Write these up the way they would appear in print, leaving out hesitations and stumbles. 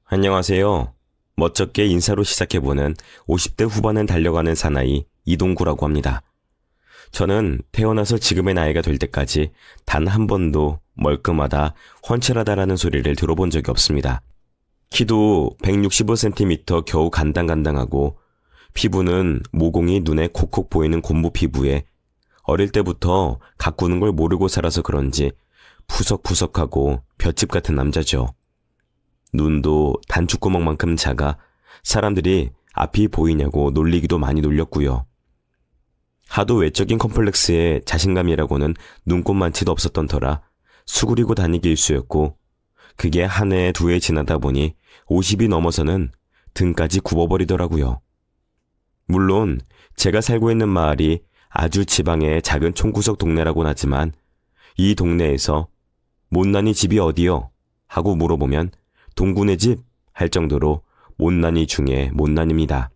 안녕하세요. 멋쩍게 인사로 시작해보는 50대 후반을 달려가는 사나이 이동구라고 합니다. 저는 태어나서 지금의 나이가 될 때까지 단 한 번도 멀끔하다, 훤칠하다라는 소리를 들어본 적이 없습니다. 키도 165cm 겨우 간당간당하고 피부는 모공이 눈에 콕콕 보이는 곰보 피부에 어릴 때부터 가꾸는 걸 모르고 살아서 그런지 푸석푸석하고 볏짚 같은 남자죠. 눈도 단추구멍만큼 작아 사람들이 앞이 보이냐고 놀리기도 많이 놀렸고요. 하도 외적인 컴플렉스에 자신감이라고는 눈꼽만치도 없었던 터라 수그리고 다니기 일쑤였고, 그게 한 해 두 해 지나다 보니 50이 넘어서는 등까지 굽어버리더라고요. 물론 제가 살고 있는 마을이 아주 지방의 작은 총구석 동네라고는 하지만 이 동네에서 못난이 집이 어디요? 하고 물어보면 동구네 집? 할 정도로 못난이 중에 못난입니다.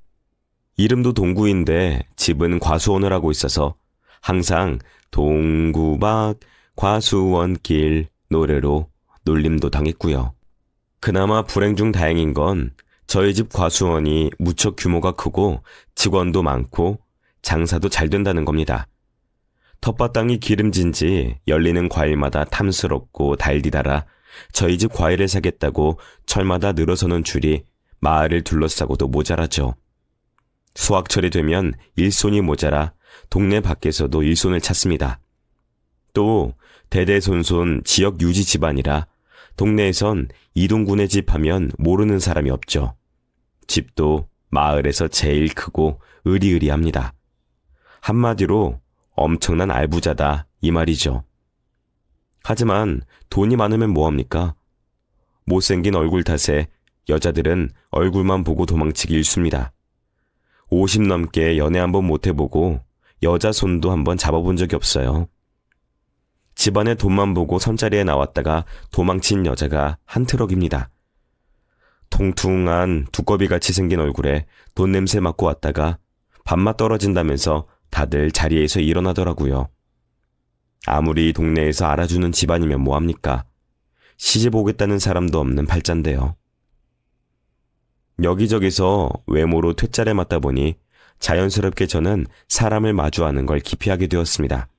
이름도 동구인데 집은 과수원을 하고 있어서 항상 동구박 과수원길 노래로 놀림도 당했고요. 그나마 불행 중 다행인 건 저희 집 과수원이 무척 규모가 크고 직원도 많고 장사도 잘 된다는 겁니다. 텃밭땅이 기름진지 열리는 과일마다 탐스럽고 달디달아 저희 집 과일을 사겠다고 철마다 늘어서는 줄이 마을을 둘러싸고도 모자라죠. 수확철이 되면 일손이 모자라 동네 밖에서도 일손을 찾습니다. 또 대대손손 지역 유지 집안이라 동네에선 이동군의 집 하면 모르는 사람이 없죠. 집도 마을에서 제일 크고 으리으리합니다. 한마디로 엄청난 알부자다 이 말이죠. 하지만 돈이 많으면 뭐합니까? 못생긴 얼굴 탓에 여자들은 얼굴만 보고 도망치기 일쑤입니다. 50 넘게 연애 한번 못해보고 여자 손도 한번 잡아본 적이 없어요. 집안에 돈만 보고 선자리에 나왔다가 도망친 여자가 한 트럭입니다. 통퉁한 두꺼비같이 생긴 얼굴에 돈 냄새 맡고 왔다가 밥맛 떨어진다면서 다들 자리에서 일어나더라고요. 아무리 동네에서 알아주는 집안이면 뭐합니까? 시집 오겠다는 사람도 없는 팔잔데요. 여기저기서 외모로 퇴짜를 맞다 보니 자연스럽게 저는 사람을 마주하는 걸 기피하게 되었습니다.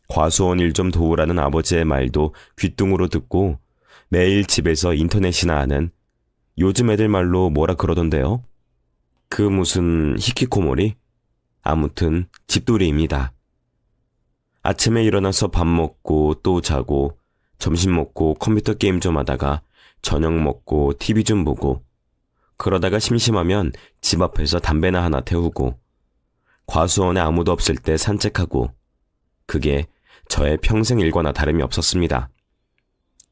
과수원 일 좀 도우라는 아버지의 말도 귓등으로 듣고 매일 집에서 인터넷이나 하는, 요즘 애들 말로 뭐라 그러던데요? 그 무슨 히키코모리? 아무튼 집돌이입니다. 아침에 일어나서 밥 먹고 또 자고 점심 먹고 컴퓨터 게임 좀 하다가 저녁 먹고 TV 좀 보고, 그러다가 심심하면 집 앞에서 담배나 하나 태우고 과수원에 아무도 없을 때 산책하고, 그게 저의 평생 일과나 다름이 없었습니다.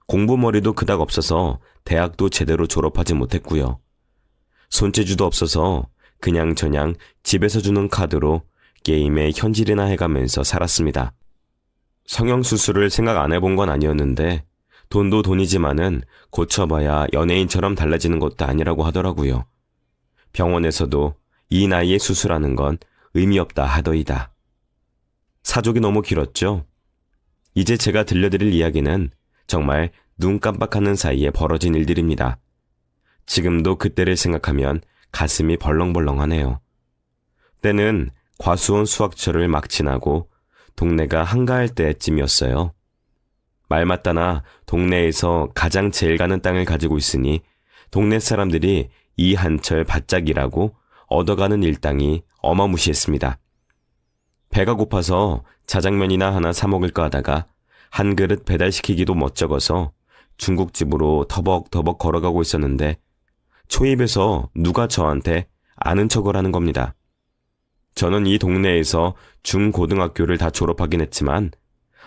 공부머리도 그닥 없어서 대학도 제대로 졸업하지 못했고요. 손재주도 없어서 그냥저냥 집에서 주는 카드로 게임에 현질이나 해가면서 살았습니다. 성형수술을 생각 안 해본 건 아니었는데 돈도 돈이지만은 고쳐봐야 연예인처럼 달라지는 것도 아니라고 하더라고요. 병원에서도 이 나이에 수술하는 건 의미 없다 하더이다. 사족이 너무 길었죠? 이제 제가 들려드릴 이야기는 정말 눈 깜빡하는 사이에 벌어진 일들입니다. 지금도 그때를 생각하면 가슴이 벌렁벌렁하네요. 때는 과수원 수확철을 막 지나고 동네가 한가할 때쯤이었어요. 말맞다나 동네에서 가장 제일 가는 땅을 가지고 있으니 동네 사람들이 이 한철 바짝 일하고 얻어가는 일당이 어마무시했습니다. 배가 고파서 자장면이나 하나 사 먹을까 하다가 한 그릇 배달시키기도 멋쩍어서 중국집으로 터벅터벅 걸어가고 있었는데 초입에서 누가 저한테 아는 척을 하는 겁니다. 저는 이 동네에서 중고등학교를 다 졸업하긴 했지만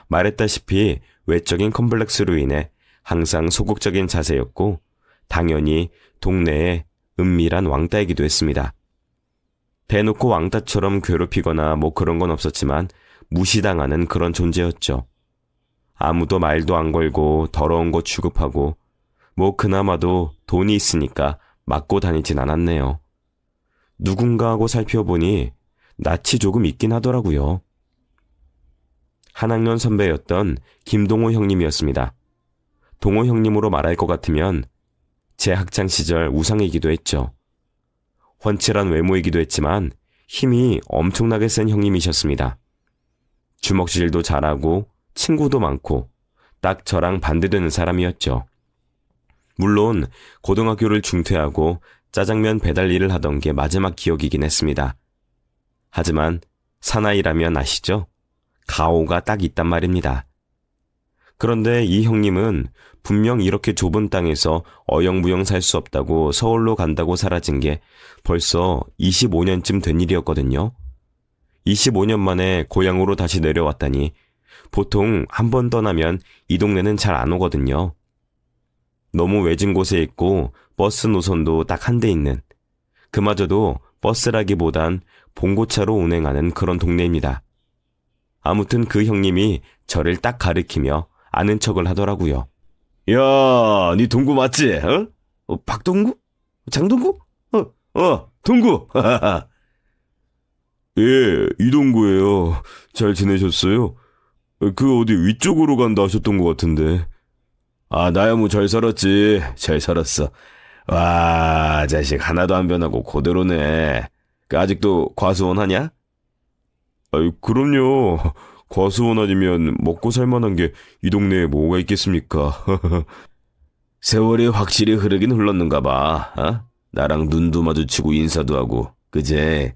말했다시피 외적인 컴플렉스로 인해 항상 소극적인 자세였고 당연히 동네의 은밀한 왕따이기도 했습니다. 대놓고 왕따처럼 괴롭히거나 뭐 그런 건 없었지만 무시당하는 그런 존재였죠. 아무도 말도 안 걸고 더러운 거 취급하고 뭐 그나마도 돈이 있으니까 맞고 다니진 않았네요. 누군가 하고 살펴보니 낯이 조금 있긴 하더라고요. 한 학년 선배였던 김동호 형님이었습니다. 동호 형님으로 말할 것 같으면 제 학창시절 우상이기도 했죠. 훤칠한 외모이기도 했지만 힘이 엄청나게 센 형님이셨습니다. 주먹질도 잘하고 친구도 많고 딱 저랑 반대되는 사람이었죠. 물론 고등학교를 중퇴하고 짜장면 배달 일을 하던 게 마지막 기억이긴 했습니다. 하지만 사나이라면 아시죠? 가오가 딱 있단 말입니다. 그런데 이 형님은 분명 이렇게 좁은 땅에서 어영부영 살 수 없다고 서울로 간다고 사라진 게 벌써 25년쯤 된 일이었거든요. 25년 만에 고향으로 다시 내려왔다니 보통 한 번 떠나면 이 동네는 잘 안 오거든요. 너무 외진 곳에 있고 버스 노선도 딱 한 대 있는, 그마저도 버스라기보단 봉고차로 운행하는 그런 동네입니다. 아무튼 그 형님이 저를 딱 가리키며 아는 척을 하더라고요. 야, 니 동구 맞지? 박동구? 장동구? 동구! 예, 이동구예요. 잘 지내셨어요? 그 어디 위쪽으로 간다 하셨던 것 같은데. 아, 나야 뭐 잘 살았지. 잘 살았어. 와, 자식 하나도 안 변하고 그대로네. 아직도 과수원 하냐? 아유, 그럼요. 과수원 아니면 먹고 살만한 게 이 동네에 뭐가 있겠습니까? 세월이 확실히 흐르긴 흘렀는가 봐. 나랑 눈도 마주치고 인사도 하고, 그제?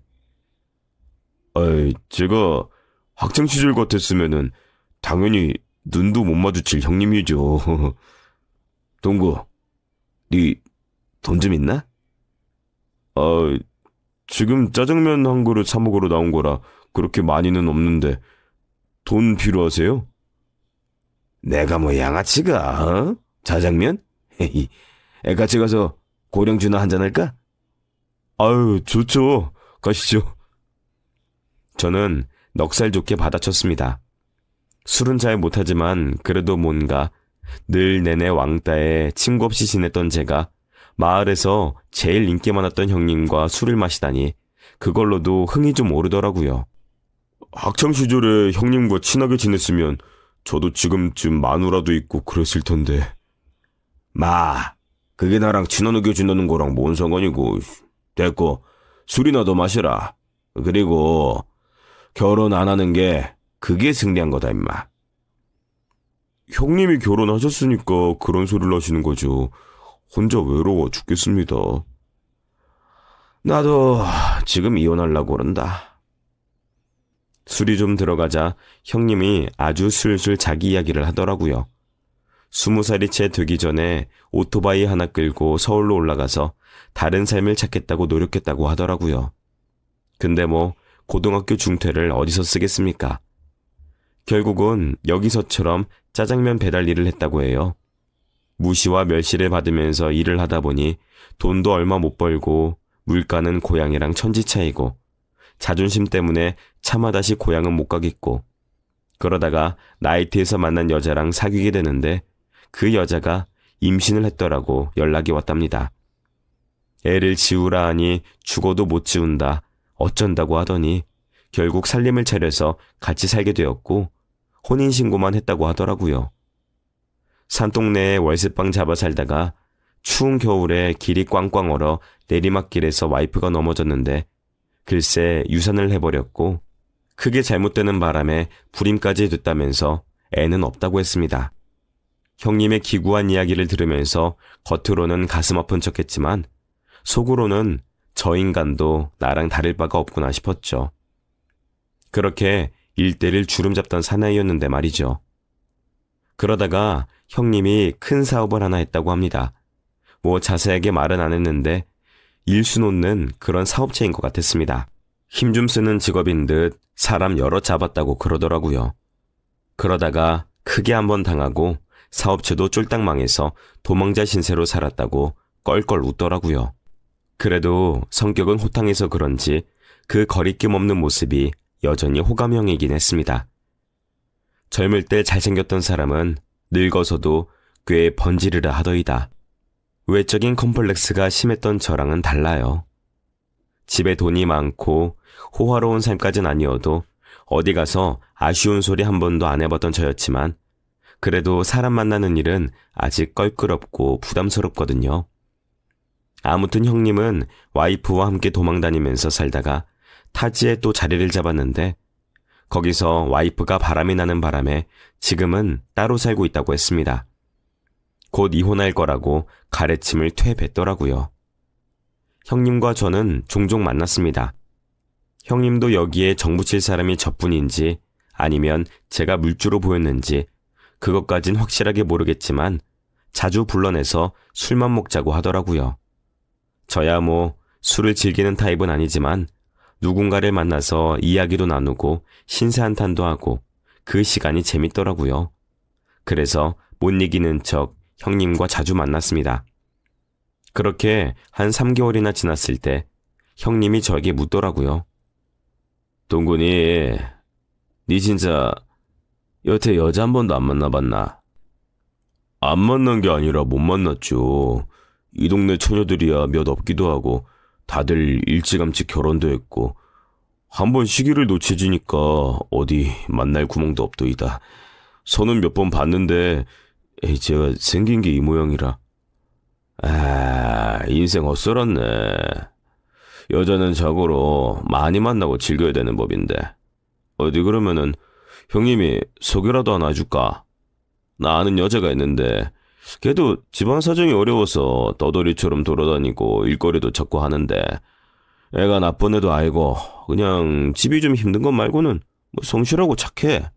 아이, 제가 학창시절 같았으면은 당연히 눈도 못 마주칠 형님이죠. 동구, 니 돈 좀 있나? 지금 짜장면 한 그릇 사 먹으러 나온 거라 그렇게 많이는 없는데 돈 필요하세요? 내가 뭐 양아치가, 짜장면? 같이 가서 고량주나 한잔 할까? 아유, 좋죠. 가시죠. 저는 넉살 좋게 받아쳤습니다. 술은 잘 못하지만 그래도 뭔가 늘 내내 왕따에 친구 없이 지냈던 제가 마을에서 제일 인기 많았던 형님과 술을 마시다니 그걸로도 흥이 좀 오르더라고요. 학창시절에 형님과 친하게 지냈으면 저도 지금쯤 마누라도 있고 그랬을 텐데. 마, 그게 나랑 친하게 지내는 거랑 뭔 상관이고. 됐고, 술이나 더 마시라. 그리고 결혼 안 하는 게 그게 승리한 거다 임마. 형님이 결혼하셨으니까 그런 소리를 하시는 거죠. 혼자 외로워 죽겠습니다. 나도 지금 이혼하려고 그런다. 술이 좀 들어가자 형님이 아주 슬슬 자기 이야기를 하더라고요. 20살이 채 되기 전에 오토바이 하나 끌고 서울로 올라가서 다른 삶을 찾겠다고 노력했다고 하더라고요. 근데 뭐 고등학교 중퇴를 어디서 쓰겠습니까? 결국은 여기서처럼 짜장면 배달 일을 했다고 해요. 무시와 멸시를 받으면서 일을 하다 보니 돈도 얼마 못 벌고 물가는 고향이랑 천지 차이고 자존심 때문에 차마 다시 고향은 못 가겠고, 그러다가 나이트에서 만난 여자랑 사귀게 되는데 그 여자가 임신을 했더라고 연락이 왔답니다. 애를 지우라 하니 죽어도 못 지운다 어쩐다고 하더니 결국 살림을 차려서 같이 살게 되었고 혼인신고만 했다고 하더라고요. 산동네에 월세방 잡아 살다가 추운 겨울에 길이 꽝꽝 얼어 내리막길에서 와이프가 넘어졌는데 글쎄 유산을 해버렸고 크게 잘못되는 바람에 불임까지 됐다면서 애는 없다고 했습니다. 형님의 기구한 이야기를 들으면서 겉으로는 가슴 아픈 척했지만 속으로는 저 인간도 나랑 다를 바가 없구나 싶었죠. 그렇게 일대를 주름잡던 사나이였는데 말이죠. 그러다가 형님이 큰 사업을 하나 했다고 합니다. 뭐 자세하게 말은 안 했는데 일수 놓는 그런 사업체인 것 같았습니다. 힘 좀 쓰는 직업인 듯 사람 여러 잡았다고 그러더라고요. 그러다가 크게 한번 당하고 사업체도 쫄딱 망해서 도망자 신세로 살았다고 껄껄 웃더라고요. 그래도 성격은 호탕해서 그런지 그 거리낌 없는 모습이 여전히 호감형이긴 했습니다. 젊을 때 잘생겼던 사람은 늙어서도 꽤 번지르르 하더이다. 외적인 컴플렉스가 심했던 저랑은 달라요. 집에 돈이 많고 호화로운 삶까진 아니어도 어디 가서 아쉬운 소리 한 번도 안 해봤던 저였지만 그래도 사람 만나는 일은 아직 껄끄럽고 부담스럽거든요. 아무튼 형님은 와이프와 함께 도망다니면서 살다가 타지에 또 자리를 잡았는데 거기서 와이프가 바람이 나는 바람에 지금은 따로 살고 있다고 했습니다. 곧 이혼할 거라고 가래침을 퇴뱉더라고요. 형님과 저는 종종 만났습니다. 형님도 여기에 정붙일 사람이 저뿐인지 아니면 제가 물주로 보였는지 그것까진 확실하게 모르겠지만 자주 불러내서 술만 먹자고 하더라고요. 저야 뭐 술을 즐기는 타입은 아니지만 누군가를 만나서 이야기도 나누고 신세한탄도 하고 그 시간이 재밌더라고요. 그래서 못 이기는 척 형님과 자주 만났습니다. 그렇게 한 3개월이나 지났을 때 형님이 저에게 묻더라고요. 동근이, 니 진짜 여태 여자 한 번도 안 만나봤나? 안 만난 게 아니라 못 만났죠. 이 동네 처녀들이야 몇 없기도 하고 다들 일찌감치 결혼도 했고 한 번 시기를 놓치지니까 어디 만날 구멍도 없도이다. 선은 몇 번 봤는데 제가 생긴 게 이 모양이라. 인생 헛살았네. 여자는 자고로 많이 만나고 즐겨야 되는 법인데 어디 그러면은 형님이 소개라도 하나 해줄까? 나 아는 여자가 있는데 걔도 집안 사정이 어려워서 떠돌이처럼 돌아다니고 일거리도 찾고 하는데 애가 나쁜 애도 아니고 그냥 집이 좀 힘든 것 말고는 뭐 성실하고 착해.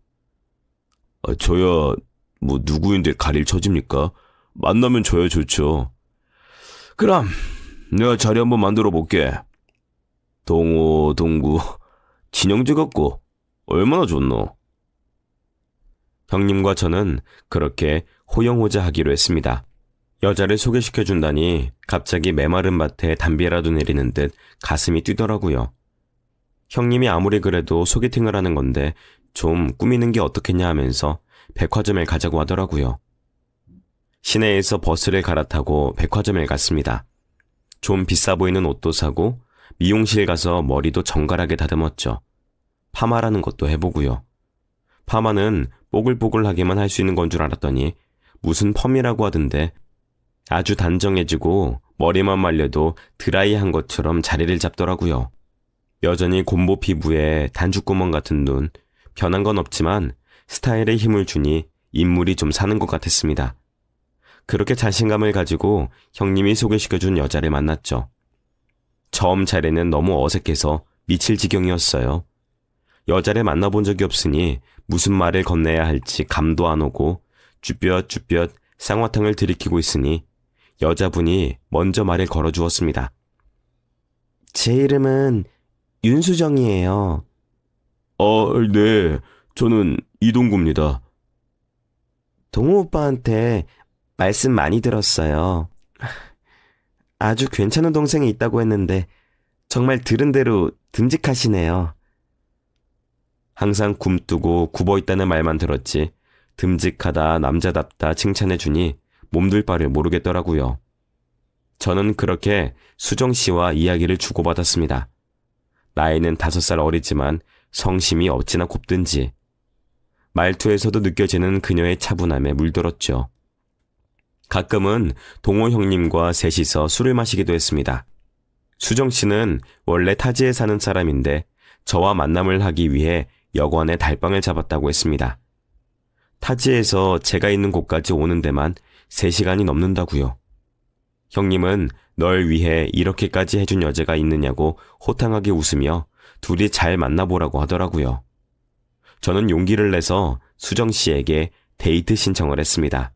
저야 뭐 누구인데 가릴 처집니까? 만나면 저야 좋죠. 그럼 내가 자리 한번 만들어 볼게. 동호, 동구, 친형제 같고 얼마나 좋노? 형님과 저는 그렇게 호영호자하기로 했습니다. 여자를 소개시켜준다니 갑자기 메마른 밭에 담비라도 내리는 듯 가슴이 뛰더라고요. 형님이 아무리 그래도 소개팅을 하는 건데 좀 꾸미는 게 어떻겠냐 하면서 백화점을 가자고 하더라고요. 시내에서 버스를 갈아타고 백화점에 갔습니다. 좀 비싸 보이는 옷도 사고 미용실 가서 머리도 정갈하게 다듬었죠. 파마라는 것도 해보고요. 파마는 뽀글뽀글하게만 할 수 있는 건 줄 알았더니 무슨 펌이라고 하던데 아주 단정해지고 머리만 말려도 드라이한 것처럼 자리를 잡더라고요. 여전히 곰보 피부에 단죽구멍 같은 눈, 변한 건 없지만 스타일에 힘을 주니 인물이 좀 사는 것 같았습니다. 그렇게 자신감을 가지고 형님이 소개시켜준 여자를 만났죠. 처음 자리는 너무 어색해서 미칠 지경이었어요. 여자를 만나본 적이 없으니 무슨 말을 건네야 할지 감도 안 오고 쭈뼛쭈뼛 쌍화탕을 들이키고 있으니 여자분이 먼저 말을 걸어주었습니다. 제 이름은 윤수정이에요. 네. 저는 이동구입니다. 동호 오빠한테 말씀 많이 들었어요. 아주 괜찮은 동생이 있다고 했는데 정말 들은 대로 듬직하시네요. 항상 굼뜨고 굽어있다는 말만 들었지 듬직하다 남자답다 칭찬해주니 몸둘 바를 모르겠더라고요. 저는 그렇게 수정씨와 이야기를 주고받았습니다. 나이는 5살 어리지만 성심이 어찌나 곱든지 말투에서도 느껴지는 그녀의 차분함에 물들었죠. 가끔은 동호 형님과 셋이서 술을 마시기도 했습니다. 수정씨는 원래 타지에 사는 사람인데 저와 만남을 하기 위해 여관에 달방을 잡았다고 했습니다. 타지에서 제가 있는 곳까지 오는 데만 3시간이 넘는다고요. 형님은 널 위해 이렇게까지 해준 여자가 있느냐고 호탕하게 웃으며 둘이 잘 만나보라고 하더라고요. 저는 용기를 내서 수정씨에게 데이트 신청을 했습니다.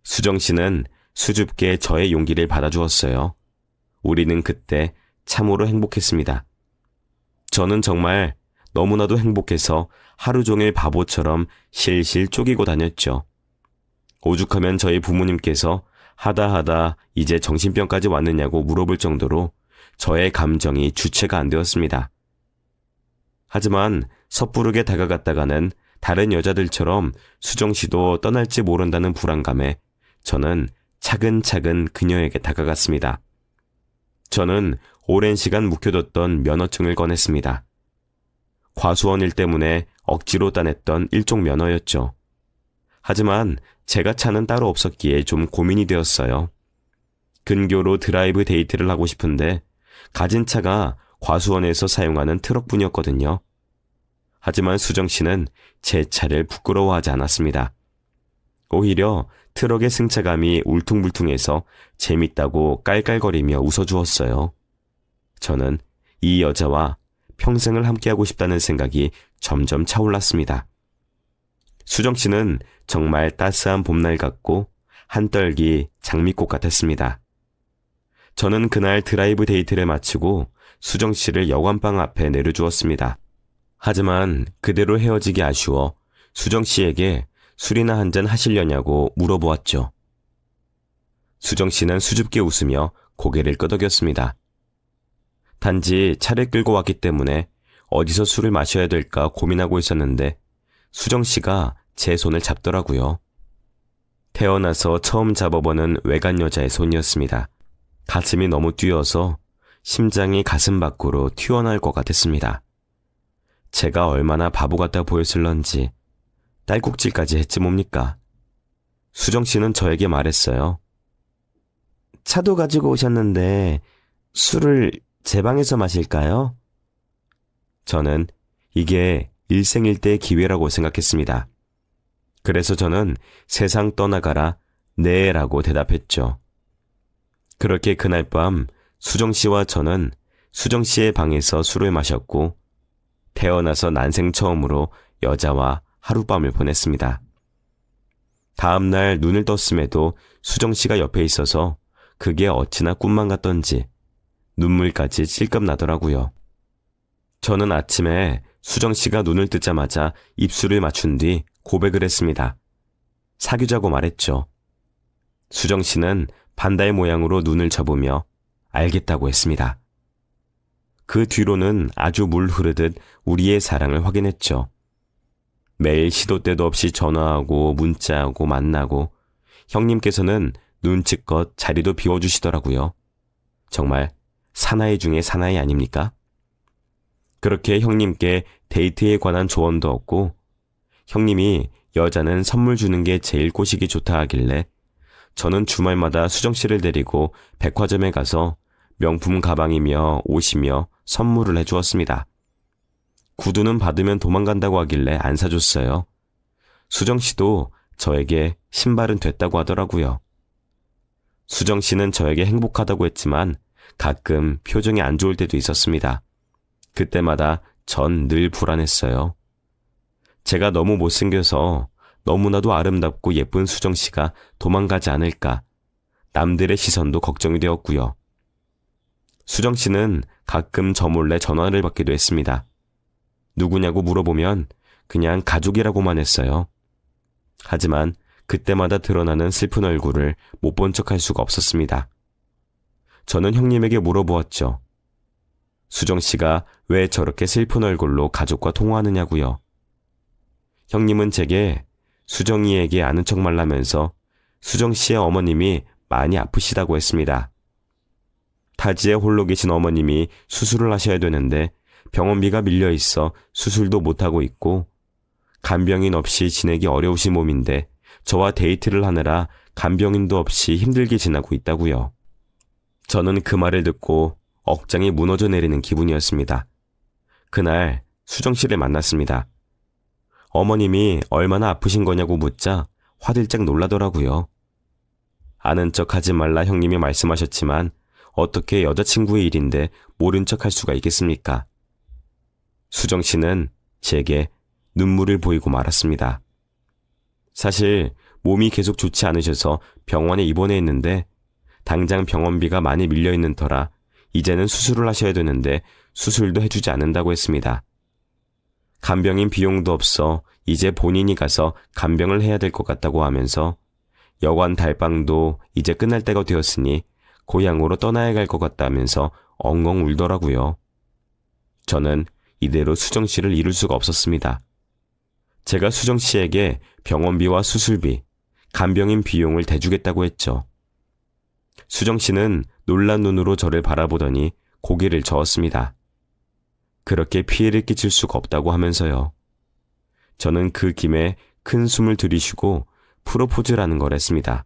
수정씨는 수줍게 저의 용기를 받아주었어요. 우리는 그때 참으로 행복했습니다. 저는 정말 너무나도 행복해서 하루 종일 바보처럼 실실 쪼개고 다녔죠. 오죽하면 저희 부모님께서 하다 이제 정신병까지 왔느냐고 물어볼 정도로 저의 감정이 주체가 안 되었습니다. 하지만 섣부르게 다가갔다가는 다른 여자들처럼 수정씨도 떠날지 모른다는 불안감에 저는 차근차근 그녀에게 다가갔습니다. 저는 오랜 시간 묵혀뒀던 면허증을 꺼냈습니다. 과수원 일 때문에 억지로 따냈던 일종 면허였죠. 하지만 제가 차는 따로 없었기에 좀 고민이 되었어요. 근교로 드라이브 데이트를 하고 싶은데 가진 차가 과수원에서 사용하는 트럭뿐이었거든요. 하지만 수정 씨는 제 차를 부끄러워하지 않았습니다. 오히려 트럭의 승차감이 울퉁불퉁해서 재밌다고 깔깔거리며 웃어주었어요. 저는 이 여자와 평생을 함께하고 싶다는 생각이 점점 차올랐습니다. 수정 씨는 정말 따스한 봄날 같고 한떨기 장미꽃 같았습니다. 저는 그날 드라이브 데이트를 마치고 수정 씨를 여관방 앞에 내려주었습니다. 하지만 그대로 헤어지기 아쉬워 수정 씨에게 술이나 한잔 하시려냐고 물어보았죠. 수정 씨는 수줍게 웃으며 고개를 끄덕였습니다. 단지 차를 끌고 왔기 때문에 어디서 술을 마셔야 될까 고민하고 있었는데 수정 씨가 제 손을 잡더라고요. 태어나서 처음 잡아보는 외간 여자의 손이었습니다. 가슴이 너무 뛰어서 심장이 가슴 밖으로 튀어나올 것 같았습니다. 제가 얼마나 바보 같아 보였을런지 딸꾹질까지 했지 뭡니까? 수정 씨는 저에게 말했어요. 차도 가지고 오셨는데 술을 제 방에서 마실까요? 저는 이게 일생일대의 기회라고 생각했습니다. 그래서 저는 세상 떠나가라 네라고 대답했죠. 그렇게 그날 밤 수정 씨와 저는 수정 씨의 방에서 술을 마셨고 태어나서 난생 처음으로 여자와 하룻밤을 보냈습니다. 다음날 눈을 떴음에도 수정 씨가 옆에 있어서 그게 어찌나 꿈만 같던지 눈물까지 찔끔 나더라고요. 저는 아침에 수정 씨가 눈을 뜨자마자 입술을 맞춘 뒤 고백을 했습니다. 사귀자고 말했죠. 수정 씨는 반달 모양으로 눈을 접으며 알겠다고 했습니다. 그 뒤로는 아주 물 흐르듯 우리의 사랑을 확인했죠. 매일 시도 때도 없이 전화하고 문자하고 만나고 형님께서는 눈치껏 자리도 비워주시더라고요. 정말 사나이 중에 사나이 아닙니까? 그렇게 형님께 데이트에 관한 조언도 얻고 형님이 여자는 선물 주는 게 제일 꼬시기 좋다 하길래 저는 주말마다 수정 씨를 데리고 백화점에 가서 명품 가방이며 옷이며 선물을 해주었습니다. 구두는 받으면 도망간다고 하길래 안 사줬어요. 수정 씨도 저에게 신발은 됐다고 하더라고요. 수정 씨는 저에게 행복하다고 했지만 가끔 표정이 안 좋을 때도 있었습니다. 그때마다 전 늘 불안했어요. 제가 너무 못생겨서 너무나도 아름답고 예쁜 수정 씨가 도망가지 않을까 남들의 시선도 걱정이 되었고요. 수정 씨는 가끔 저 몰래 전화를 받기도 했습니다. 누구냐고 물어보면 그냥 가족이라고만 했어요. 하지만 그때마다 드러나는 슬픈 얼굴을 못 본 척할 수가 없었습니다. 저는 형님에게 물어보았죠. 수정 씨가 왜 저렇게 슬픈 얼굴로 가족과 통화하느냐고요. 형님은 제게 수정이에게 아는 척 말라면서 수정 씨의 어머님이 많이 아프시다고 했습니다. 타지에 홀로 계신 어머님이 수술을 하셔야 되는데 병원비가 밀려 있어 수술도 못하고 있고 간병인 없이 지내기 어려우신 몸인데 저와 데이트를 하느라 간병인도 없이 힘들게 지내고 있다고요. 저는 그 말을 듣고 억장이 무너져 내리는 기분이었습니다. 그날 수정 씨를 만났습니다. 어머님이 얼마나 아프신 거냐고 묻자 화들짝 놀라더라고요. 아는 척 하지 말라 형님이 말씀하셨지만 어떻게 여자친구의 일인데 모른 척 할 수가 있겠습니까? 수정 씨는 제게 눈물을 보이고 말았습니다. 사실 몸이 계속 좋지 않으셔서 병원에 입원해 있는데 당장 병원비가 많이 밀려있는 터라 이제는 수술을 하셔야 되는데 수술도 해주지 않는다고 했습니다. 간병인 비용도 없어 이제 본인이 가서 간병을 해야 될 것 같다고 하면서 여관 달방도 이제 끝날 때가 되었으니 고향으로 떠나야 할 것 같다면서 엉엉 울더라고요. 저는 이대로 수정 씨를 이룰 수가 없었습니다. 제가 수정 씨에게 병원비와 수술비, 간병인 비용을 대주겠다고 했죠. 수정 씨는 놀란 눈으로 저를 바라보더니 고개를 저었습니다. 그렇게 피해를 끼칠 수가 없다고 하면서요. 저는 그 김에 큰 숨을 들이쉬고 프로포즈라는 걸 했습니다.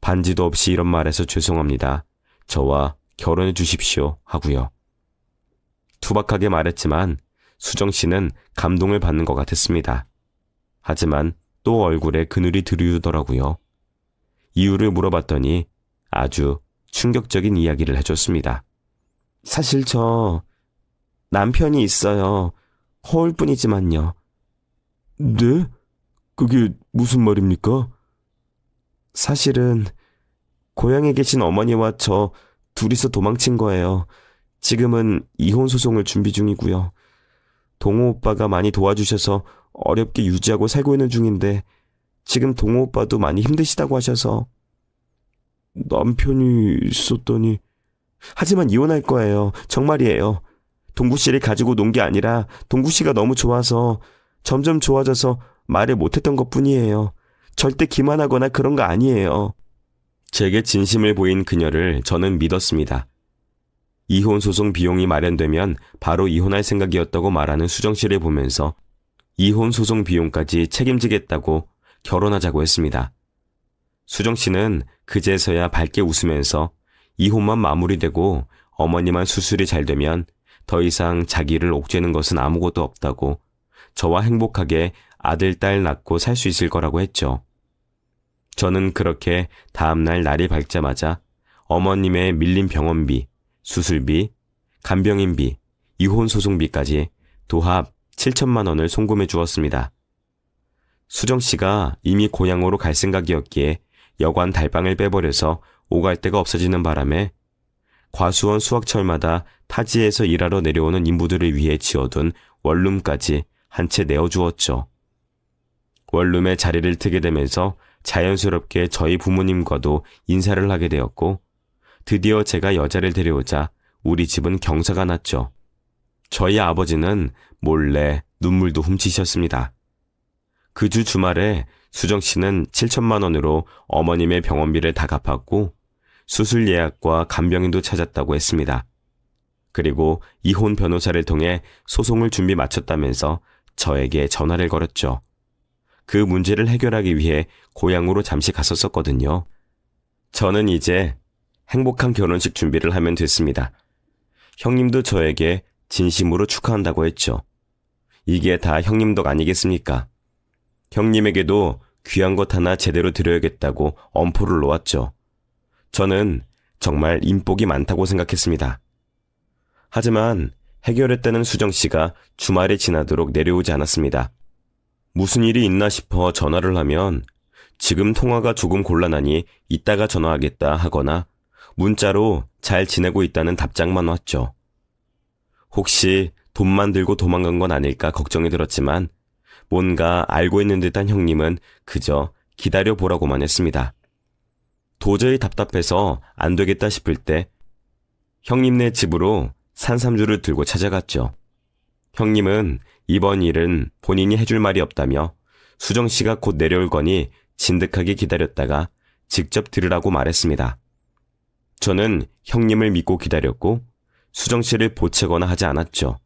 반지도 없이 이런 말해서 죄송합니다. 저와 결혼해 주십시오 하고요. 투박하게 말했지만 수정 씨는 감동을 받는 것 같았습니다. 하지만 또 얼굴에 그늘이 드리우더라고요. 이유를 물어봤더니 아주 충격적인 이야기를 해줬습니다. 사실 저 남편이 있어요. 허울뿐이지만요. 네? 그게 무슨 말입니까? 사실은 고향에 계신 어머니와 저 둘이서 도망친 거예요. 지금은 이혼 소송을 준비 중이고요. 동호 오빠가 많이 도와주셔서 어렵게 유지하고 살고 있는 중인데 지금 동호 오빠도 많이 힘드시다고 하셔서. 남편이 있었더니. 하지만 이혼할 거예요. 정말이에요. 동구 씨를 가지고 논 게 아니라 동구 씨가 너무 좋아서 점점 좋아져서 말을 못했던 것뿐이에요. 절대 기만하거나 그런 거 아니에요. 제게 진심을 보인 그녀를 저는 믿었습니다. 이혼 소송 비용이 마련되면 바로 이혼할 생각이었다고 말하는 수정 씨를 보면서 이혼 소송 비용까지 책임지겠다고 결혼하자고 했습니다. 수정 씨는 그제서야 밝게 웃으면서 이혼만 마무리되고 어머니만 수술이 잘 되면 더 이상 자기를 옥죄는 것은 아무것도 없다고, 저와 행복하게 아들, 딸 낳고 살 수 있을 거라고 했죠. 저는 그렇게 다음날 날이 밝자마자 어머님의 밀린 병원비, 수술비, 간병인비, 이혼소송비까지 도합 7천만 원을 송금해 주었습니다. 수정 씨가 이미 고향으로 갈 생각이었기에 여관 달방을 빼버려서 오갈 데가 없어지는 바람에 과수원 수확철마다 타지에서 일하러 내려오는 인부들을 위해 지어둔 원룸까지 한 채 내어주었죠. 원룸에 자리를 트게 되면서 자연스럽게 저희 부모님과도 인사를 하게 되었고, 드디어 제가 여자를 데려오자 우리 집은 경사가 났죠. 저희 아버지는 몰래 눈물도 훔치셨습니다. 그 주 주말에 수정 씨는 7천만 원으로 어머님의 병원비를 다 갚았고 수술 예약과 간병인도 찾았다고 했습니다. 그리고 이혼 변호사를 통해 소송을 준비 마쳤다면서 저에게 전화를 걸었죠. 그 문제를 해결하기 위해 고향으로 잠시 갔었거든요. 저는 이제 행복한 결혼식 준비를 하면 됐습니다. 형님도 저에게 진심으로 축하한다고 했죠. 이게 다 형님 덕 아니겠습니까? 형님에게도 귀한 것 하나 제대로 드려야겠다고 엄포를 놓았죠. 저는 정말 인복이 많다고 생각했습니다. 하지만 해결했다는 수정 씨가 주말이 지나도록 내려오지 않았습니다. 무슨 일이 있나 싶어 전화를 하면 지금 통화가 조금 곤란하니 이따가 전화하겠다 하거나 문자로 잘 지내고 있다는 답장만 왔죠. 혹시 돈만 들고 도망간 건 아닐까 걱정이 들었지만 뭔가 알고 있는 듯한 형님은 그저 기다려보라고만 했습니다. 도저히 답답해서 안 되겠다 싶을 때 형님네 집으로 산삼주를 들고 찾아갔죠. 형님은 이번 일은 본인이 해줄 말이 없다며 수정 씨가 곧 내려올 거니 진득하게 기다렸다가 직접 들으라고 말했습니다. 저는 형님을 믿고 기다렸고 수정 씨를 보채거나 하지 않았죠.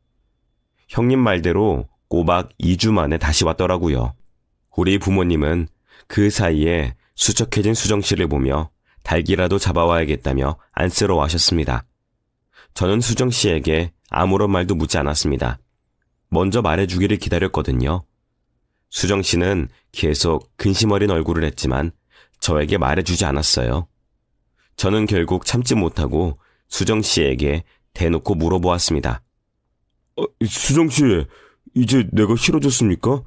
형님 말대로 꼬박 2주 만에 다시 왔더라고요. 우리 부모님은 그 사이에 수척해진 수정 씨를 보며 닭이라도 잡아와야겠다며 안쓰러워하셨습니다. 저는 수정 씨에게 아무런 말도 묻지 않았습니다. 먼저 말해주기를 기다렸거든요. 수정 씨는 계속 근심 어린 얼굴을 했지만 저에게 말해주지 않았어요. 저는 결국 참지 못하고 수정 씨에게 대놓고 물어보았습니다. 수정 씨, 이제 내가 싫어졌습니까?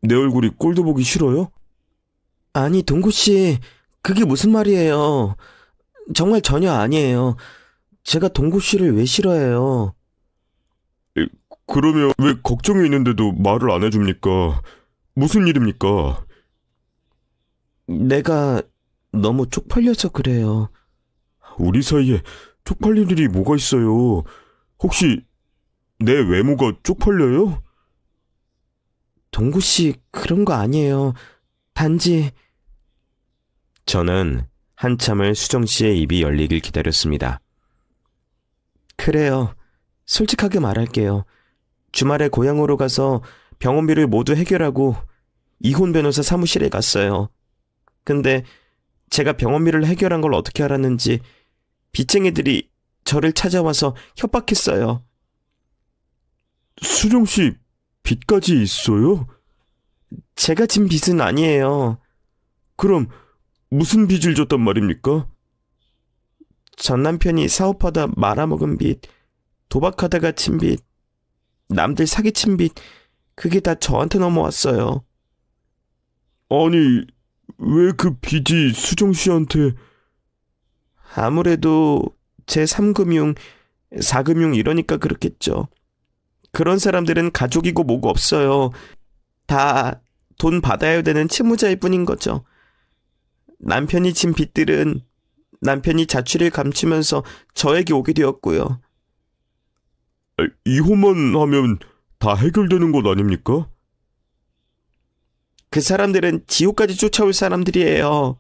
내 얼굴이 꼴도 보기 싫어요? 아니, 동구 씨, 그게 무슨 말이에요? 정말 전혀 아니에요. 제가 동구 씨를 왜 싫어해요? 그러면 왜 걱정이 있는데도 말을 안 해줍니까? 무슨 일입니까? 내가 너무 쪽팔려서 그래요. 우리 사이에 쪽팔릴 일이 뭐가 있어요? 혹시 내 외모가 쪽팔려요? 동구 씨, 그런 거 아니에요. 단지... 저는 한참을 수정 씨의 입이 열리길 기다렸습니다. 그래요. 솔직하게 말할게요. 주말에 고향으로 가서 병원비를 모두 해결하고 이혼 변호사 사무실에 갔어요. 근데 제가 병원비를 해결한 걸 어떻게 알았는지 빚쟁이들이 저를 찾아와서 협박했어요. 수정 씨 빚까지 있어요? 제가 진 빚은 아니에요. 그럼 무슨 빚을 졌단 말입니까? 전 남편이 사업하다 말아먹은 빚, 도박하다가 친 빚, 남들 사기친 빚, 그게 다 저한테 넘어왔어요. 아니, 왜 그 빚이 수정 씨한테... 아무래도 제 3금융, 4금융 이러니까 그렇겠죠. 그런 사람들은 가족이고 뭐고 없어요. 다 돈 받아야 되는 채무자일 뿐인 거죠. 남편이 진 빚들은 남편이 자취를 감추면서 저에게 오게 되었고요. 이혼만 하면 다 해결되는 것 아닙니까? 그 사람들은 지옥까지 쫓아올 사람들이에요.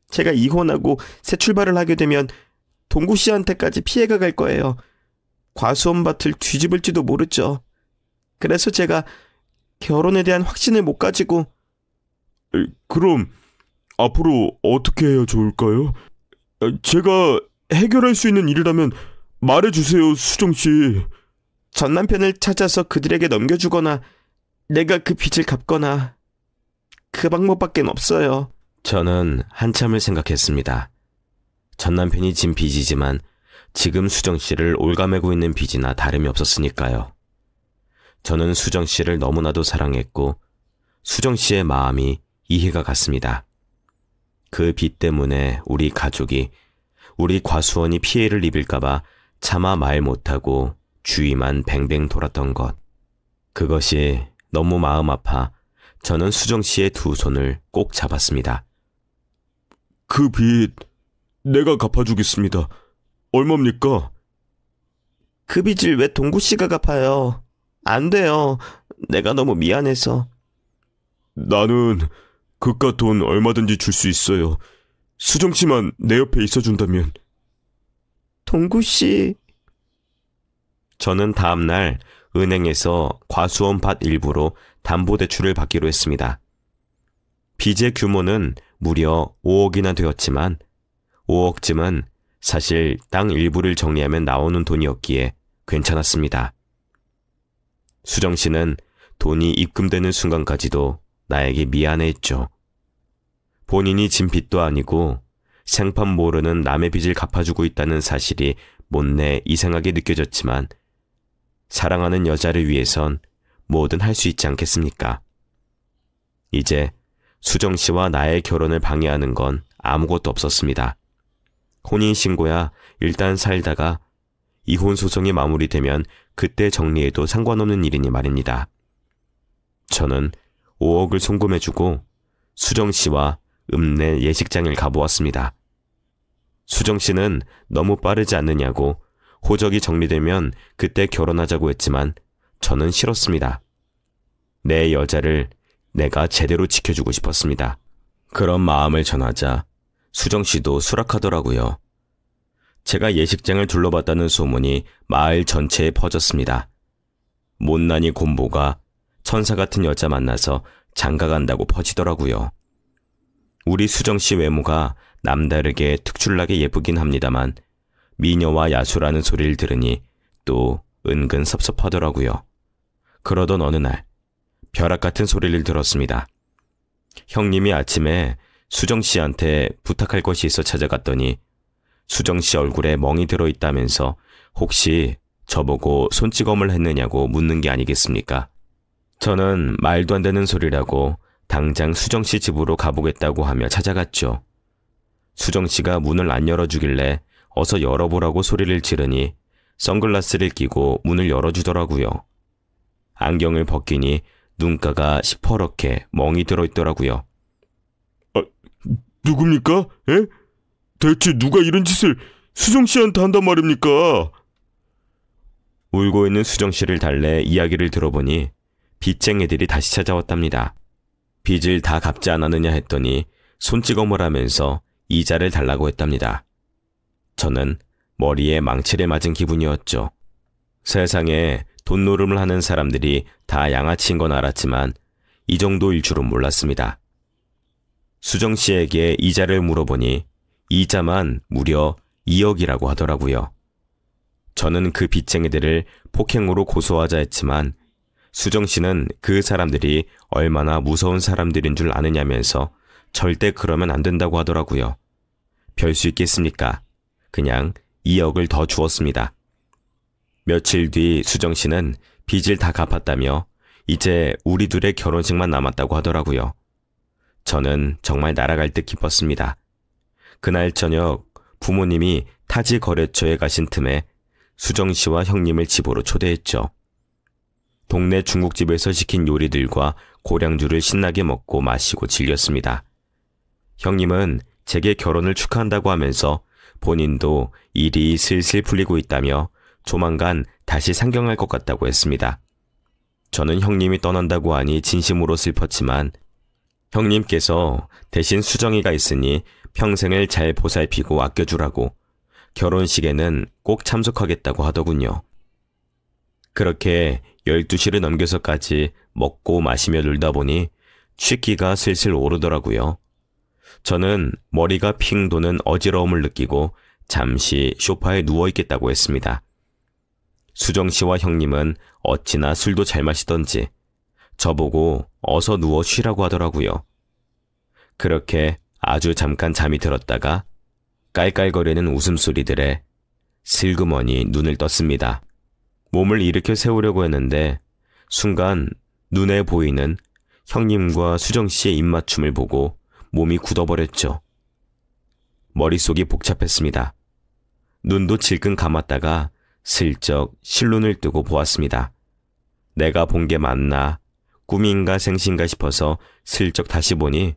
제가 이혼하고 새 출발을 하게 되면 동구 씨한테까지 피해가 갈 거예요. 과수원밭을 뒤집을지도 모르죠. 그래서 제가 결혼에 대한 확신을 못 가지고... 그럼 앞으로 어떻게 해야 좋을까요? 제가 해결할 수 있는 일이라면 말해주세요, 수정 씨. 전 남편을 찾아서 그들에게 넘겨주거나 내가 그 빚을 갚거나 그 방법밖엔 없어요. 저는 한참을 생각했습니다. 전 남편이 진 빚이지만 지금 수정 씨를 올가매고 있는 빚이나 다름이 없었으니까요. 저는 수정 씨를 너무나도 사랑했고 수정 씨의 마음이 이해가 갔습니다. 그 빚 때문에 우리 가족이, 우리 과수원이 피해를 입을까봐 차마 말 못하고 주위만 뱅뱅 돌았던 것. 그것이 너무 마음 아파 저는 수정 씨의 두 손을 꼭 잡았습니다. 그 빚 내가 갚아주겠습니다. 얼마입니까? 그 빚을 왜 동구 씨가 갚아요? 안 돼요. 내가 너무 미안해서. 나는 그깟 돈 얼마든지 줄 수 있어요. 수정 씨만 내 옆에 있어준다면. 동구 씨. 저는 다음날 은행에서 과수원 밭 일부로 담보대출을 받기로 했습니다. 빚의 규모는 무려 5억이나 되었지만 5억쯤은 사실 땅 일부를 정리하면 나오는 돈이었기에 괜찮았습니다. 수정 씨는 돈이 입금되는 순간까지도 나에게 미안해했죠. 본인이 진 빚도 아니고 생판 모르는 남의 빚을 갚아주고 있다는 사실이 못내 이상하게 느껴졌지만 사랑하는 여자를 위해선 뭐든 할 수 있지 않겠습니까? 이제 수정 씨와 나의 결혼을 방해하는 건 아무것도 없었습니다. 혼인신고야 일단 살다가 이혼 소송이 마무리되면 그때 정리해도 상관없는 일이니 말입니다. 저는 5억을 송금해주고 수정 씨와 읍내 예식장을 가보았습니다. 수정 씨는 너무 빠르지 않느냐고 호적이 정리되면 그때 결혼하자고 했지만 저는 싫었습니다. 내 여자를 내가 제대로 지켜주고 싶었습니다. 그런 마음을 전하자 수정 씨도 수락하더라고요. 제가 예식장을 둘러봤다는 소문이 마을 전체에 퍼졌습니다. 못난이 곰보가 천사 같은 여자 만나서 장가간다고 퍼지더라고요. 우리 수정 씨 외모가 남다르게 특출나게 예쁘긴 합니다만 미녀와 야수라는 소리를 들으니 또 은근 섭섭하더라고요. 그러던 어느 날 벼락 같은 소리를 들었습니다. 형님이 아침에 수정 씨한테 부탁할 것이 있어 찾아갔더니 수정 씨 얼굴에 멍이 들어있다면서 혹시 저보고 손찌검을 했느냐고 묻는 게 아니겠습니까? 저는 말도 안 되는 소리라고 당장 수정 씨 집으로 가보겠다고 하며 찾아갔죠. 수정 씨가 문을 안 열어주길래 어서 열어보라고 소리를 지르니 선글라스를 끼고 문을 열어주더라고요. 안경을 벗기니 눈가가 시퍼렇게 멍이 들어있더라고요. 누굽니까? 에? 대체 누가 이런 짓을 수정 씨한테 한단 말입니까? 울고 있는 수정 씨를 달래 이야기를 들어보니 빚쟁이들이 다시 찾아왔답니다. 빚을 다 갚지 않았느냐 했더니 손찌검을 하면서 이자를 달라고 했답니다. 저는 머리에 망치를 맞은 기분이었죠. 세상에 돈노름을 하는 사람들이 다 양아치인 건 알았지만 이 정도일 줄은 몰랐습니다. 수정 씨에게 이자를 물어보니 이자만 무려 2억이라고 하더라고요. 저는 그 빚쟁이들을 폭행으로 고소하자 했지만 수정 씨는 그 사람들이 얼마나 무서운 사람들인 줄 아느냐면서 절대 그러면 안 된다고 하더라고요. 별 수 있겠습니까? 그냥 2억을 더 주었습니다. 며칠 뒤 수정 씨는 빚을 다 갚았다며 이제 우리 둘의 결혼식만 남았다고 하더라고요. 저는 정말 날아갈 듯 기뻤습니다. 그날 저녁 부모님이 타지 거래처에 가신 틈에 수정 씨와 형님을 집으로 초대했죠. 동네 중국집에서 시킨 요리들과 고량주를 신나게 먹고 마시고 즐겼습니다. 형님은 제게 결혼을 축하한다고 하면서 본인도 일이 슬슬 풀리고 있다며 조만간 다시 상경할 것 같다고 했습니다. 저는 형님이 떠난다고 하니 진심으로 슬펐지만 형님께서 대신 수정이가 있으니 평생을 잘 보살피고 아껴주라고 결혼식에는 꼭 참석하겠다고 하더군요. 그렇게 12시를 넘겨서까지 먹고 마시며 놀다 보니 취기가 슬슬 오르더라고요. 저는 머리가 핑 도는 어지러움을 느끼고 잠시 소파에 누워있겠다고 했습니다. 수정씨와 형님은 어찌나 술도 잘 마시던지 저보고 어서 누워 쉬라고 하더라고요. 그렇게 아주 잠깐 잠이 들었다가 깔깔거리는 웃음소리들에 슬그머니 눈을 떴습니다. 몸을 일으켜 세우려고 했는데 순간 눈에 보이는 형님과 수정씨의 입맞춤을 보고 몸이 굳어버렸죠. 머릿속이 복잡했습니다. 눈도 질끈 감았다가 슬쩍 실눈을 뜨고 보았습니다. 내가 본 게 맞나 꿈인가 생신가 싶어서 슬쩍 다시 보니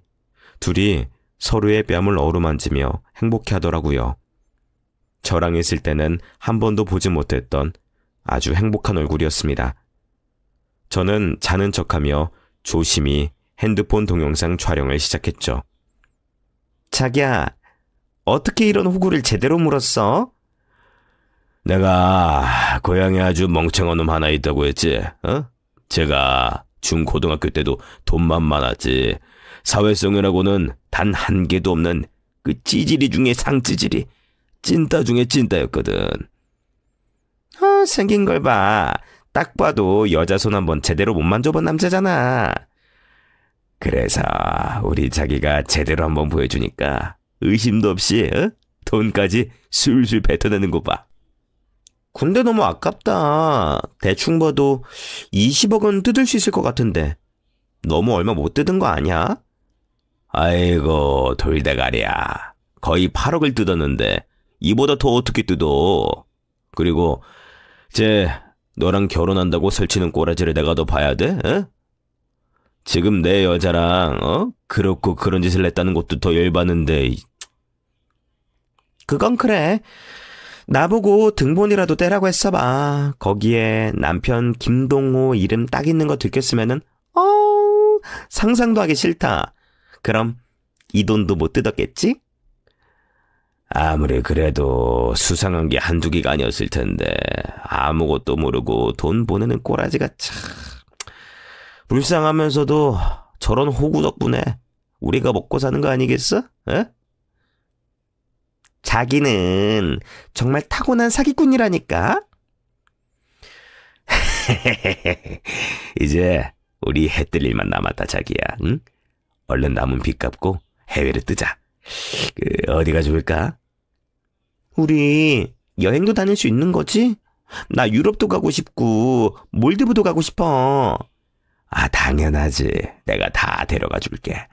둘이 서로의 뺨을 어루만지며 행복해하더라고요. 저랑 있을 때는 한 번도 보지 못했던 아주 행복한 얼굴이었습니다. 저는 자는 척하며 조심히 핸드폰 동영상 촬영을 시작했죠. 자기야, 어떻게 이런 호구를 제대로 물었어? 내가 고향에 아주 멍청한 놈 하나 있다고 했지? 제가 중고등학교 때도 돈만 많았지. 사회성이라고는 단 한 개도 없는 그 찌질이 중에 상찌질이 찐따 중에 찐따였거든. 생긴 걸 봐. 딱 봐도 여자 손 한번 제대로 못 만져본 남자잖아. 그래서 우리 자기가 제대로 한번 보여주니까 의심도 없이 돈까지 술술 뱉어내는 거 봐. 근데 너무 아깝다. 대충 봐도 20억은 뜯을 수 있을 것 같은데 너무 얼마 못 뜯은 거 아니야? 아이고 돌대가리야. 거의 8억을 뜯었는데 이보다 더 어떻게 뜯어. 그리고 쟤 너랑 결혼한다고 설치는 꼬라지를 내가 더 봐야 돼? 지금 내 여자랑 그렇고 그런 짓을 했다는 것도 더 열받는데. 그건 그래. 나보고 등본이라도 떼라고 했어봐. 거기에 남편 김동호 이름 딱 있는 거 들켰으면은 상상도 하기 싫다. 그럼 이 돈도 못 뜯었겠지? 아무리 그래도 수상한 게 한두 개가 아니었을 텐데 아무것도 모르고 돈 보내는 꼬라지가 참 불쌍하면서도 저런 호구 덕분에 우리가 먹고 사는 거 아니겠어? 자기는 정말 타고난 사기꾼이라니까. 이제 우리 해 뜰 일만 남았다 자기야. 응? 얼른 남은 빚 갚고 해외를 뜨자. 어디가 좋을까? 우리 여행도 다닐 수 있는 거지? 나 유럽도 가고 싶고 몰디브도 가고 싶어. 당연하지. 내가 다 데려가 줄게.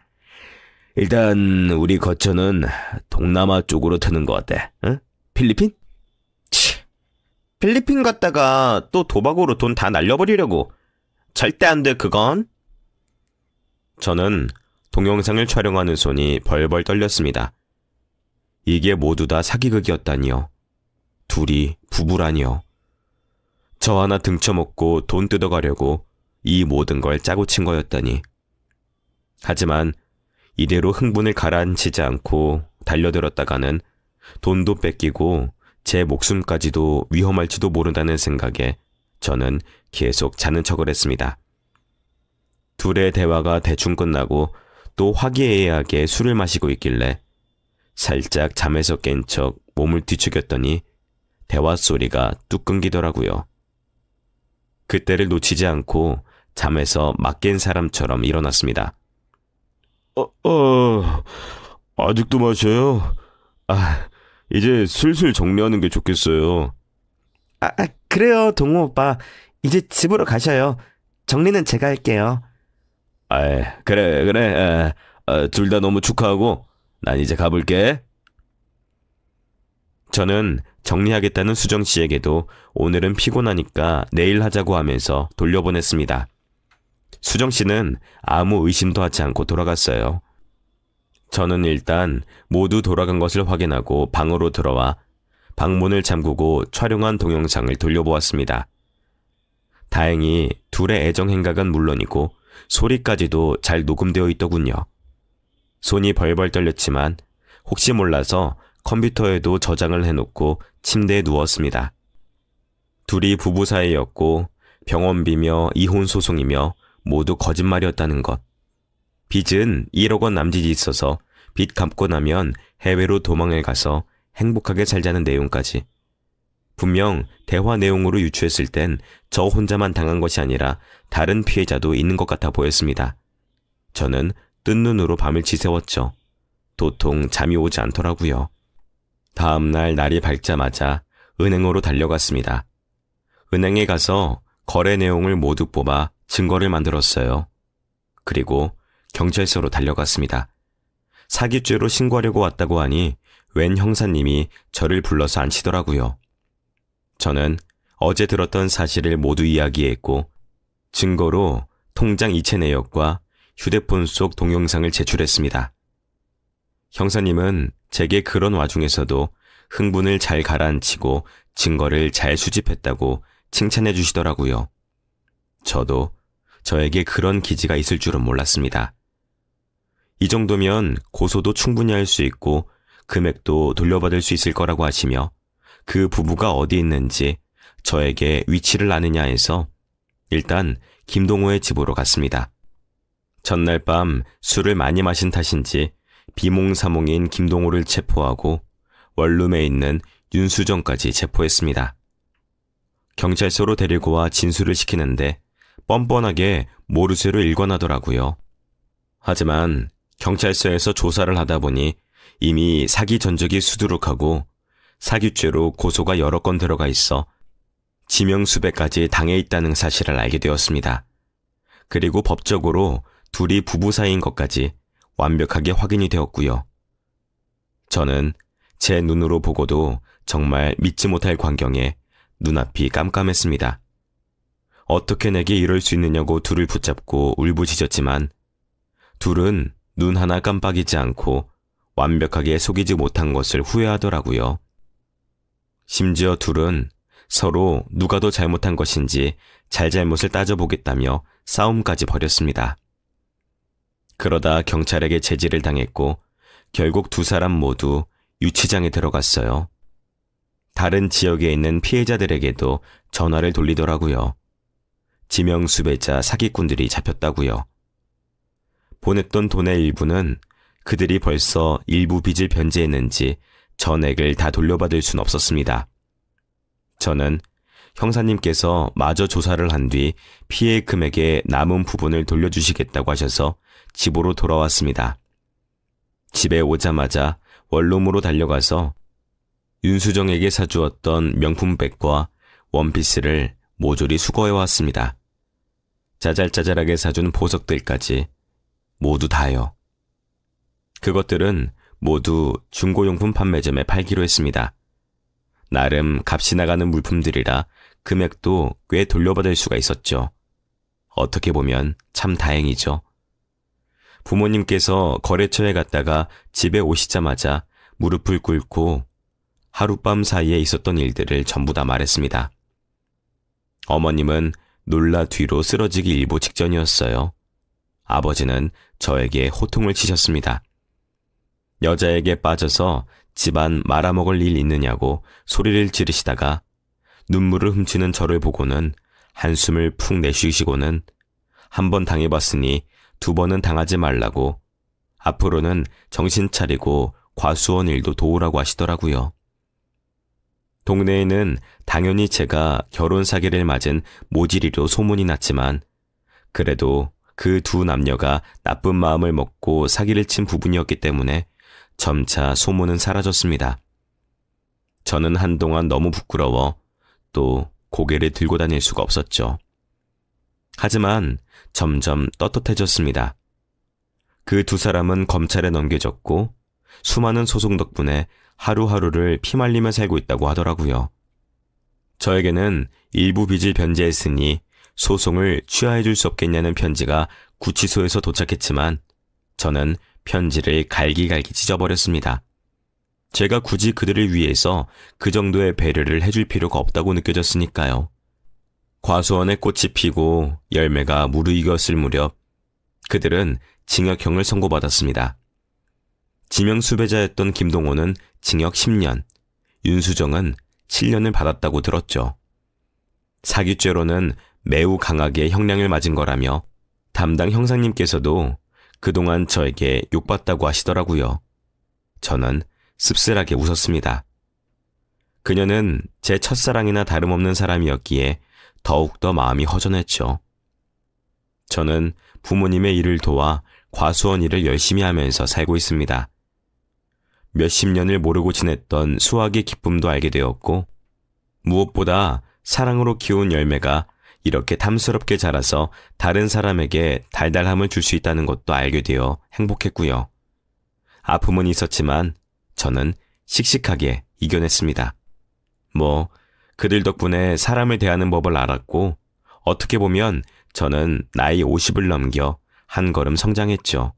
일단 우리 거처는 동남아 쪽으로 트는 거 어때? 필리핀? 필리핀 갔다가 또 도박으로 돈 다 날려버리려고. 절대 안 돼 그건. 저는 동영상을 촬영하는 손이 벌벌 떨렸습니다. 이게 모두 다 사기극이었다니요. 둘이 부부라니요. 저 하나 등쳐먹고 돈 뜯어가려고 이 모든 걸 짜고 친 거였다니. 하지만 이대로 흥분을 가라앉히지 않고 달려들었다가는 돈도 뺏기고 제 목숨까지도 위험할지도 모른다는 생각에 저는 계속 자는 척을 했습니다. 둘의 대화가 대충 끝나고 또 화기애애하게 술을 마시고 있길래 살짝 잠에서 깬 척 몸을 뒤척였더니 대화 소리가 뚝 끊기더라고요. 그때를 놓치지 않고 잠에서 막 깬 사람처럼 일어났습니다. 아직도 마셔요? 이제 슬슬 정리하는 게 좋겠어요. 그래요, 동호 오빠. 이제 집으로 가셔요. 정리는 제가 할게요. 그래. 둘 다 너무 축하하고 난 이제 가볼게. 저는 정리하겠다는 수정 씨에게도 오늘은 피곤하니까 내일 하자고 하면서 돌려보냈습니다. 수정 씨는 아무 의심도 하지 않고 돌아갔어요. 저는 일단 모두 돌아간 것을 확인하고 방으로 들어와 방문을 잠그고 촬영한 동영상을 돌려보았습니다. 다행히 둘의 애정 행각은 물론이고 소리까지도 잘 녹음되어 있더군요. 손이 벌벌 떨렸지만 혹시 몰라서 컴퓨터에도 저장을 해놓고 침대에 누웠습니다. 둘이 부부 사이였고 병원비며 이혼 소송이며 모두 거짓말이었다는 것. 빚은 1억 원 남짓이 있어서 빚 갚고 나면 해외로 도망을 가서 행복하게 살자는 내용까지. 분명 대화 내용으로 유추했을 땐 저 혼자만 당한 것이 아니라 다른 피해자도 있는 것 같아 보였습니다. 저는 뜬 눈으로 밤을 지새웠죠. 도통 잠이 오지 않더라고요. 다음날 날이 밝자마자 은행으로 달려갔습니다. 은행에 가서 거래 내용을 모두 뽑아 증거를 만들었어요. 그리고 경찰서로 달려갔습니다. 사기죄로 신고하려고 왔다고 하니 웬 형사님이 저를 불러서 앉히더라고요. 저는 어제 들었던 사실을 모두 이야기했고 증거로 통장 이체 내역과 휴대폰 속 동영상을 제출했습니다. 형사님은 제게 그런 와중에서도 흥분을 잘 가라앉히고 증거를 잘 수집했다고 칭찬해 주시더라고요. 저도 저에게 그런 기지가 있을 줄은 몰랐습니다. 이 정도면 고소도 충분히 할 수 있고 금액도 돌려받을 수 있을 거라고 하시며 그 부부가 어디 있는지 저에게 위치를 아느냐 해서 일단 김동호의 집으로 갔습니다. 전날 밤 술을 많이 마신 탓인지 비몽사몽인 김동호를 체포하고 원룸에 있는 윤수정까지 체포했습니다. 경찰서로 데리고 와 진술을 시키는데 뻔뻔하게 모르쇠로 일관하더라고요. 하지만 경찰서에서 조사를 하다 보니 이미 사기 전적이 수두룩하고 사기죄로 고소가 여러 건 들어가 있어 지명수배까지 당해 있다는 사실을 알게 되었습니다. 그리고 법적으로 둘이 부부 사이인 것까지 완벽하게 확인이 되었고요. 저는 제 눈으로 보고도 정말 믿지 못할 광경에 눈앞이 깜깜했습니다. 어떻게 내게 이럴 수 있느냐고 둘을 붙잡고 울부짖었지만 둘은 눈 하나 깜빡이지 않고 완벽하게 속이지 못한 것을 후회하더라고요. 심지어 둘은 서로 누가 더 잘못한 것인지 잘잘못을 따져보겠다며 싸움까지 벌였습니다. 그러다 경찰에게 제지를 당했고 결국 두 사람 모두 유치장에 들어갔어요. 다른 지역에 있는 피해자들에게도 전화를 돌리더라고요. 지명수배자 사기꾼들이 잡혔다고요. 보냈던 돈의 일부는 그들이 벌써 일부 빚을 변제했는지 전액을 다 돌려받을 순 없었습니다. 저는 형사님께서 마저 조사를 한 뒤 피해 금액의 남은 부분을 돌려주시겠다고 하셔서 집으로 돌아왔습니다. 집에 오자마자 원룸으로 달려가서 윤수정에게 사주었던 명품백과 원피스를 모조리 수거해왔습니다. 짜잘짜잘하게 사준 보석들까지 모두 다요. 그것들은 모두 중고용품 판매점에 팔기로 했습니다. 나름 값이 나가는 물품들이라 금액도 꽤 돌려받을 수가 있었죠. 어떻게 보면 참 다행이죠. 부모님께서 거래처에 갔다가 집에 오시자마자 무릎을 꿇고 하룻밤 사이에 있었던 일들을 전부 다 말했습니다. 어머님은 놀라 뒤로 쓰러지기 일보 직전이었어요. 아버지는 저에게 호통을 치셨습니다. 여자에게 빠져서 집안 말아먹을 일 있느냐고 소리를 지르시다가 눈물을 훔치는 저를 보고는 한숨을 푹 내쉬시고는 한 번 당해봤으니 두 번은 당하지 말라고 앞으로는 정신 차리고 과수원 일도 도우라고 하시더라고요. 동네에는 당연히 제가 결혼 사기를 맞은 모질이로 소문이 났지만 그래도 그 두 남녀가 나쁜 마음을 먹고 사기를 친 부분이었기 때문에 점차 소문은 사라졌습니다. 저는 한동안 너무 부끄러워 또 고개를 들고 다닐 수가 없었죠. 하지만 점점 떳떳해졌습니다. 그 두 사람은 검찰에 넘겨졌고 수많은 소송 덕분에 하루하루를 피말리며 살고 있다고 하더라고요. 저에게는 일부 빚을 변제했으니 소송을 취하해 줄 수 없겠냐는 편지가 구치소에서 도착했지만 저는 편지를 갈기갈기 찢어버렸습니다. 제가 굳이 그들을 위해서 그 정도의 배려를 해줄 필요가 없다고 느껴졌으니까요. 과수원에 꽃이 피고 열매가 무르익었을 무렵 그들은 징역형을 선고받았습니다. 지명수배자였던 김동호는 징역 10년, 윤수정은 7년을 받았다고 들었죠. 사기죄로는 매우 강하게 형량을 맞은 거라며 담당 형사님께서도 그동안 저에게 욕봤다고 하시더라고요. 저는 씁쓸하게 웃었습니다. 그녀는 제 첫사랑이나 다름없는 사람이었기에 더욱더 마음이 허전했죠. 저는 부모님의 일을 도와 과수원 일을 열심히 하면서 살고 있습니다. 몇십 년을 모르고 지냈던 수학의 기쁨도 알게 되었고 무엇보다 사랑으로 키운 열매가 이렇게 탐스럽게 자라서 다른 사람에게 달달함을 줄 수 있다는 것도 알게 되어 행복했고요. 아픔은 있었지만 저는 씩씩하게 이겨냈습니다. 그들 덕분에 사람을 대하는 법을 알았고 어떻게 보면 저는 나이 50을 넘겨 한 걸음 성장했죠.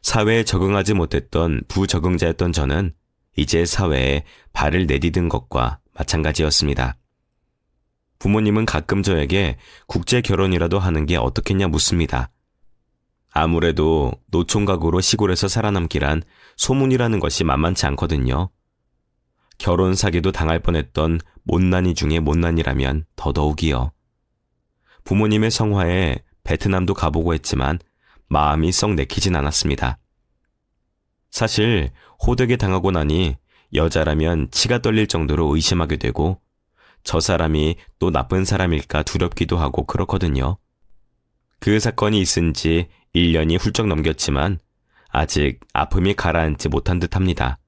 사회에 적응하지 못했던 부적응자였던 저는 이제 사회에 발을 내디딘 것과 마찬가지였습니다. 부모님은 가끔 저에게 국제 결혼이라도 하는 게 어떻겠냐 묻습니다. 아무래도 노총각으로 시골에서 살아남기란 소문이라는 것이 만만치 않거든요. 결혼 사기도 당할 뻔했던 못난이 중에 못난이라면 더더욱이요. 부모님의 성화에 베트남도 가보고 했지만 마음이 썩 내키진 않았습니다. 사실 호되게 당하고 나니 여자라면 치가 떨릴 정도로 의심하게 되고 저 사람이 또 나쁜 사람일까 두렵기도 하고 그렇거든요. 그 사건이 있은 지 1년이 훌쩍 넘겼지만 아직 아픔이 가라앉지 못한 듯합니다.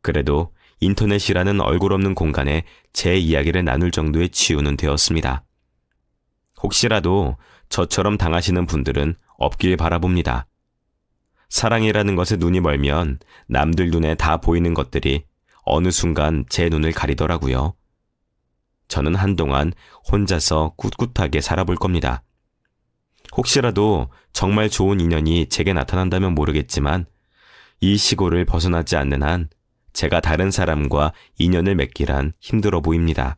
그래도 인터넷이라는 얼굴 없는 공간에 제 이야기를 나눌 정도의 치유는 되었습니다. 혹시라도 저처럼 당하시는 분들은 없길 바라봅니다. 사랑이라는 것에 눈이 멀면 남들 눈에 다 보이는 것들이 어느 순간 제 눈을 가리더라고요. 저는 한동안 혼자서 꿋꿋하게 살아볼 겁니다. 혹시라도 정말 좋은 인연이 제게 나타난다면 모르겠지만 이 시골을 벗어나지 않는 한 제가 다른 사람과 인연을 맺기란 힘들어 보입니다.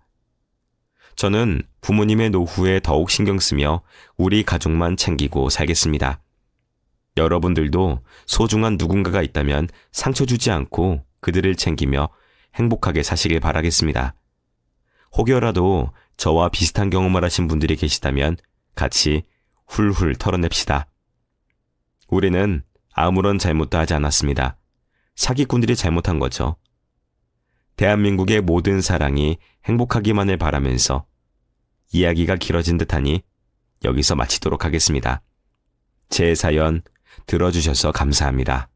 저는 부모님의 노후에 더욱 신경 쓰며 우리 가족만 챙기고 살겠습니다. 여러분들도 소중한 누군가가 있다면 상처 주지 않고 그들을 챙기며 행복하게 사시길 바라겠습니다. 혹여라도 저와 비슷한 경험을 하신 분들이 계시다면 같이 훌훌 털어냅시다. 우리는 아무런 잘못도 하지 않았습니다. 사기꾼들이 잘못한 거죠. 대한민국의 모든 사랑이 행복하기만을 바라면서 이야기가 길어진 듯하니 여기서 마치도록 하겠습니다. 제 사연 들어주셔서 감사합니다.